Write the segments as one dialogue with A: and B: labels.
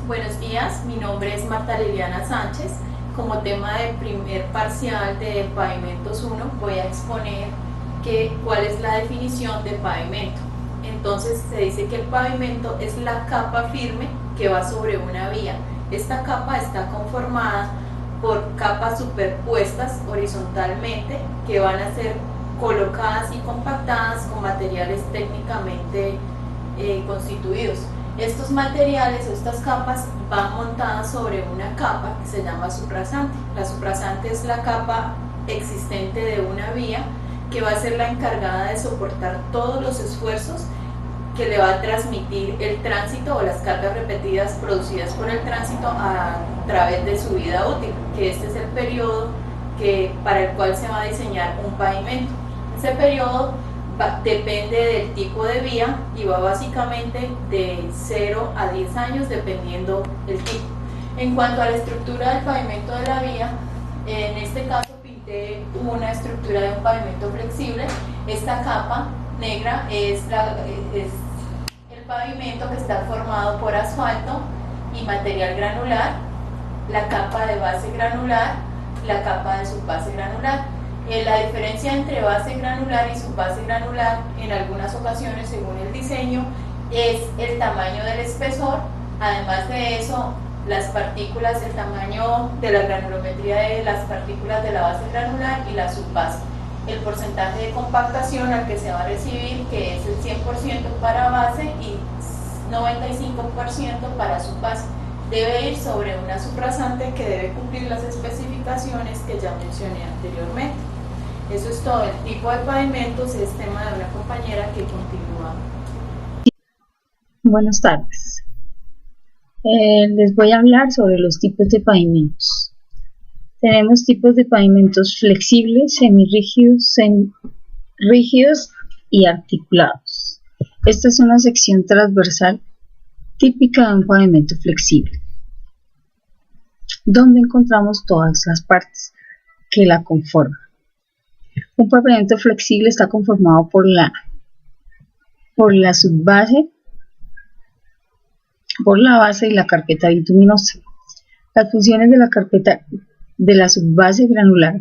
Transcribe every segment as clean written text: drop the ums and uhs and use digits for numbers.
A: Buenos días, mi nombre es Marta Liliana Sánchez. Como tema de primer parcial de Pavimentos 1 voy a exponer cuál es la definición de pavimento. Entonces se dice que el pavimento es la capa firme que va sobre una vía. Esta capa está conformada por capas superpuestas horizontalmente que van a ser colocadas y compactadas con materiales técnicamente constituidos. Estos materiales o estas capas van montadas sobre una capa que se llama suprasante. La suprasante es la capa existente de una vía que va a ser la encargada de soportar todos los esfuerzos que le va a transmitir el tránsito o las cargas repetidas producidas por el tránsito a través de su vida útil, que este es el periodo para el cual se va a diseñar un pavimento. Ese periodo depende del tipo de vía y va básicamente de 0 a 10 años dependiendo el tipo. En cuanto a la estructura del pavimento de la vía, en este caso pinté una estructura de un pavimento flexible. Esta capa negra es el pavimento que está formado por asfalto y material granular, la capa de base granular, la capa de subbase granular. La diferencia entre base granular y subbase granular en algunas ocasiones, según el diseño, es el tamaño del espesor. Además de eso, las partículas, el tamaño de la granulometría de las partículas de la base granular y la subbase. El porcentaje de compactación al que se va a recibir, que es el 100% para base y 95% para subbase. Debe ir sobre una suprasante que debe cumplir las especificaciones que ya mencioné anteriormente. Eso es todo. El tipo de pavimentos es tema de una compañera que continúa.
B: Buenas tardes. Les voy a hablar sobre los tipos de pavimentos. Tenemos tipos de pavimentos flexibles, semirrígidos, rígidos y articulados. Esta es una sección transversal típica de un pavimento flexible, donde encontramos todas las partes que la conforman. Un pavimento flexible está conformado por la subbase, por la base y la carpeta bituminosa. Las funciones de la carpeta de la subbase granular,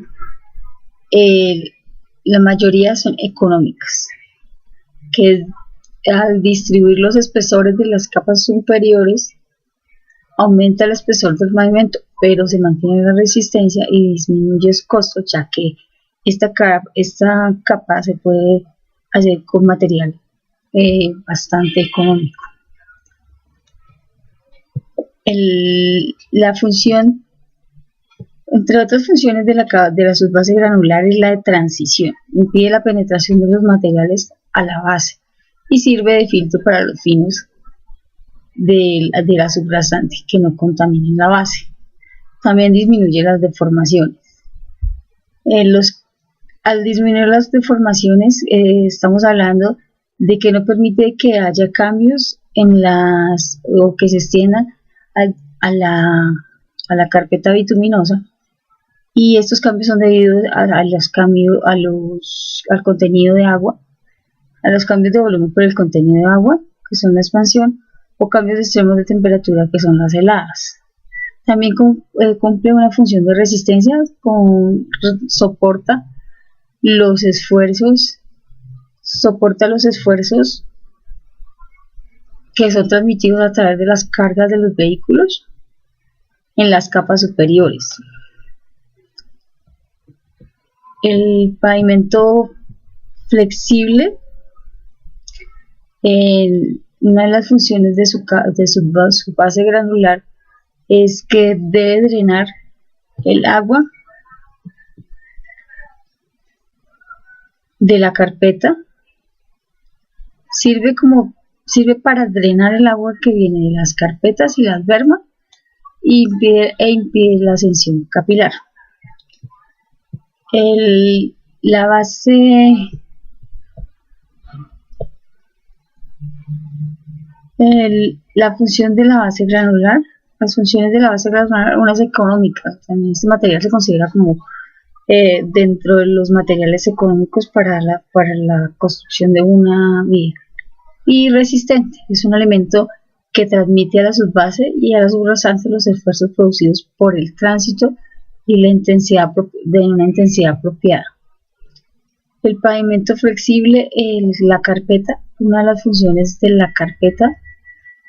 B: la mayoría son económicas, que al distribuir los espesores de las capas superiores aumenta el espesor del pavimento, pero se mantiene la resistencia y disminuye el costo, ya que esta capa se puede hacer con material bastante económico. La función, entre otras funciones de la subbase granular, es la de transición. Impide la penetración de los materiales a la base y sirve de filtro para los finos de la subrasante que no contaminen la base. También disminuye las deformaciones. Al disminuir las deformaciones, estamos hablando de que no permite que haya cambios o que se extiendan a la carpeta bituminosa, y estos cambios son debidos al contenido de agua, a los cambios de volumen por el contenido de agua, que son la expansión, o cambios extremos de temperatura, que son las heladas. También cumple una función de resistencia, soporta los esfuerzos que son transmitidos a través de las cargas de los vehículos en las capas superiores. El pavimento flexible, una de las funciones de su base granular es que debe drenar el agua de la carpeta. Sirve para drenar el agua que viene de las carpetas y las bermas e impide la ascensión capilar. La función de la base granular, las funciones de la base granular, unas económicas. También este material se considera como dentro de los materiales económicos para la construcción de una vía. Y resistente, es un elemento que transmite a la subbase y a la subrasante los esfuerzos producidos por el tránsito y la intensidad de una intensidad apropiada. El pavimento flexible es la carpeta. Una de las funciones de la carpeta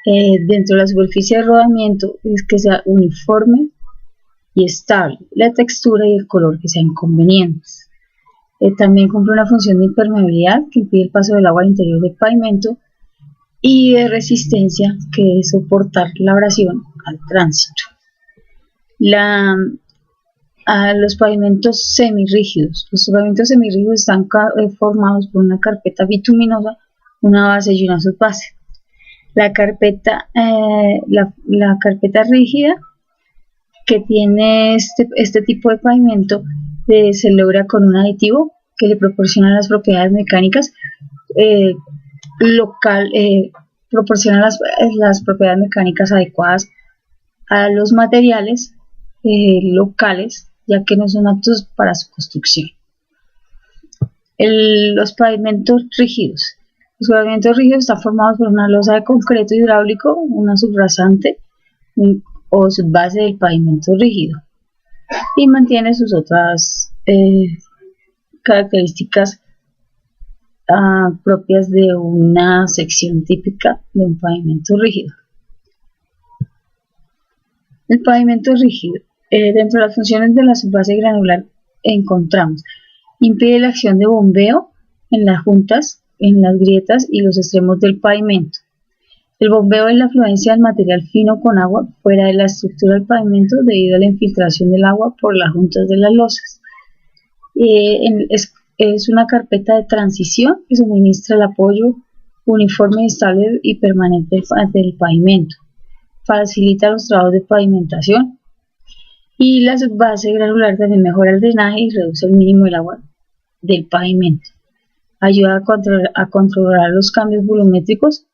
B: dentro de la superficie de rodamiento es que sea uniforme y estable, la textura y el color que sean convenientes. También cumple una función de impermeabilidad que impide el paso del agua al interior del pavimento y de resistencia, que es soportar la abrasión al tránsito. Los pavimentos semirrígidos. Los pavimentos semirrígidos están formados por una carpeta bituminosa, una base y una subbase. La carpeta rígida que tiene este tipo de pavimento se logra con un aditivo que le proporciona las propiedades mecánicas proporciona las propiedades mecánicas adecuadas a los materiales locales, ya que no son aptos para su construcción. Los pavimentos rígidos. Los pavimentos rígidos están formados por una losa de concreto hidráulico, una subrasante o subbase del pavimento rígido, y mantiene sus otras características propias de una sección típica de un pavimento rígido. El pavimento rígido, dentro de las funciones de la subbase granular encontramos: impide la acción de bombeo en las juntas, en las grietas y los extremos del pavimento. El bombeo es la afluencia del material fino con agua fuera de la estructura del pavimento debido a la infiltración del agua por las juntas de las losas. Es una carpeta de transición que suministra el apoyo uniforme, estable y permanente del pavimento. Facilita los trabajos de pavimentación. Y la subbase granular también mejora el drenaje y reduce el mínimo del agua del pavimento. Ayuda a controlar los cambios volumétricos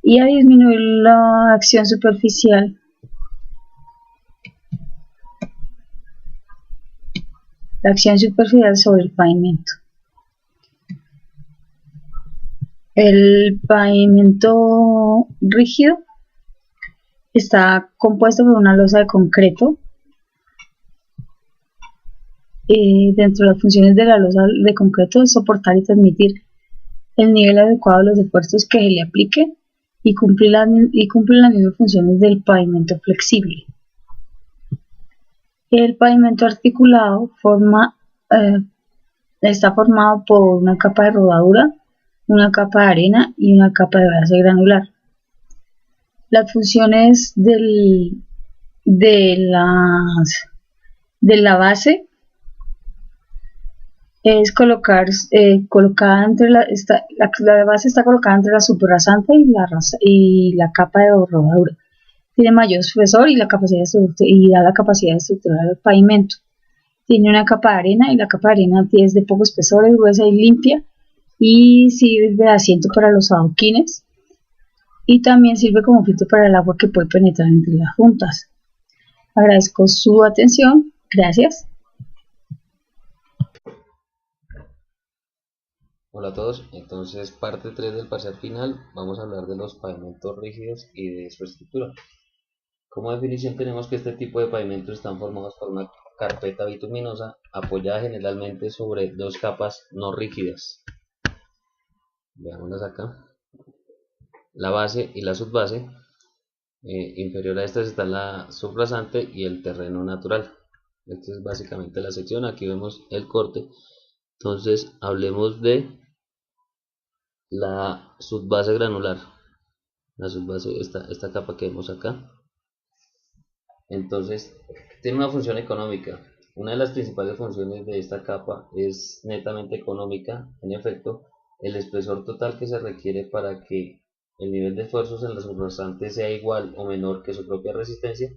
B: y a disminuir la acción superficial sobre el pavimento. El pavimento rígido está compuesto por una losa de concreto. Dentro de las funciones de la losa de concreto es soportar y transmitir el nivel adecuado de los esfuerzos que se le aplique y cumple las mismas funciones del pavimento flexible. El pavimento articulado está formado por una capa de rodadura, una capa de arena y una capa de base granular. Las funciones de la base es colocada entre la base está colocada entre la subrasante y la capa de rodadura. Tiene mayor espesor y da la capacidad de estructurar el pavimento. Tiene una capa de arena y la capa de arena es de poco espesor, es gruesa y limpia y sirve de asiento para los adoquines y también sirve como filtro para el agua que puede penetrar entre las juntas. Agradezco su atención. Gracias.
C: Hola a todos, entonces parte 3 del parcial final vamos a hablar de los pavimentos rígidos y de su estructura. Como definición tenemos que este tipo de pavimentos están formados por una carpeta bituminosa apoyada generalmente sobre dos capas no rígidas. Veámoslas acá. La base y la subbase. Inferior a estas está la subrasante y el terreno natural. Esta es básicamente la sección. Aquí vemos el corte. Entonces hablemos de la subbase granular. La subbase, esta capa que vemos acá. Entonces tiene una función económica. Una de las principales funciones de esta capa es netamente económica. En efecto, el espesor total que se requiere para que el nivel de esfuerzos en la subrasante sea igual o menor que su propia resistencia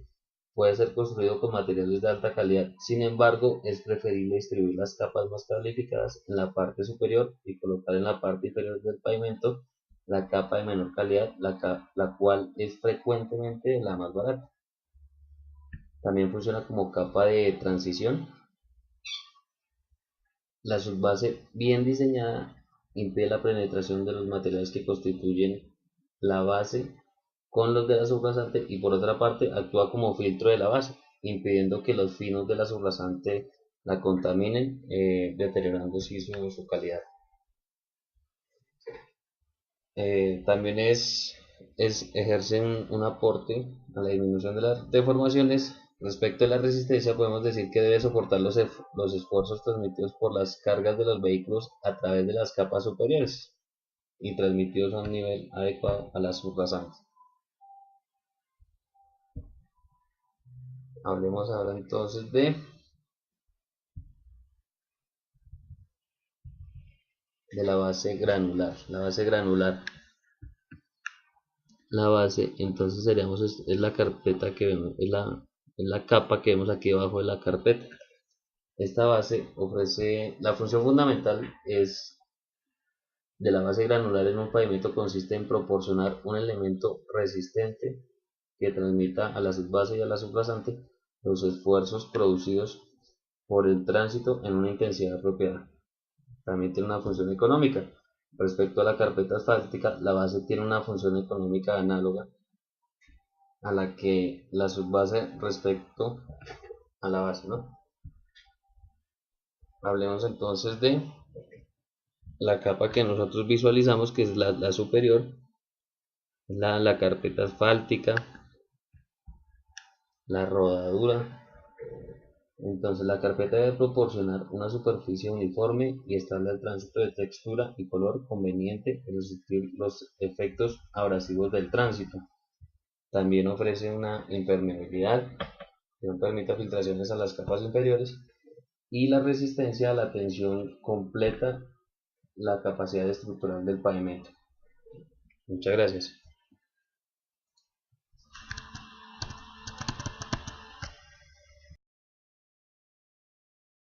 C: puede ser construido con materiales de alta calidad. Sin embargo, es preferible distribuir las capas más calificadas en la parte superior y colocar en la parte inferior del pavimento la capa de menor calidad, la cual es frecuentemente la más barata. También funciona como capa de transición. La subbase bien diseñada impide la penetración de los materiales que constituyen la base con los de la subrasante, y por otra parte actúa como filtro de la base, impidiendo que los finos de la subrasante la contaminen, deteriorando así su calidad. También ejerce un aporte a la disminución de las deformaciones. Respecto a la resistencia, podemos decir que debe soportar los esfuerzos transmitidos por las cargas de los vehículos a través de las capas superiores y transmitidos a un nivel adecuado a las subrasantes. Hablemos ahora entonces de la base granular. La base, entonces es la carpeta que vemos, es la capa que vemos aquí debajo de la carpeta. Esta base ofrece, la función fundamental de la base granular en un pavimento consiste en proporcionar un elemento resistente que transmita a la subbase y a la subrasante los esfuerzos producidos por el tránsito en una intensidad apropiada. También tiene una función económica. Respecto a la carpeta asfáltica, la base tiene una función económica análoga a la que la subbase respecto a la base, ¿no? Hablemos entonces de la capa que nosotros visualizamos, que es la superior, la carpeta asfáltica, la rodadura. Entonces la carpeta debe proporcionar una superficie uniforme y estable al tránsito de textura y color conveniente para resistir los efectos abrasivos del tránsito. También ofrece una impermeabilidad que no permite filtraciones a las capas inferiores, y la resistencia a la tensión completa la capacidad estructural del pavimento. Muchas gracias.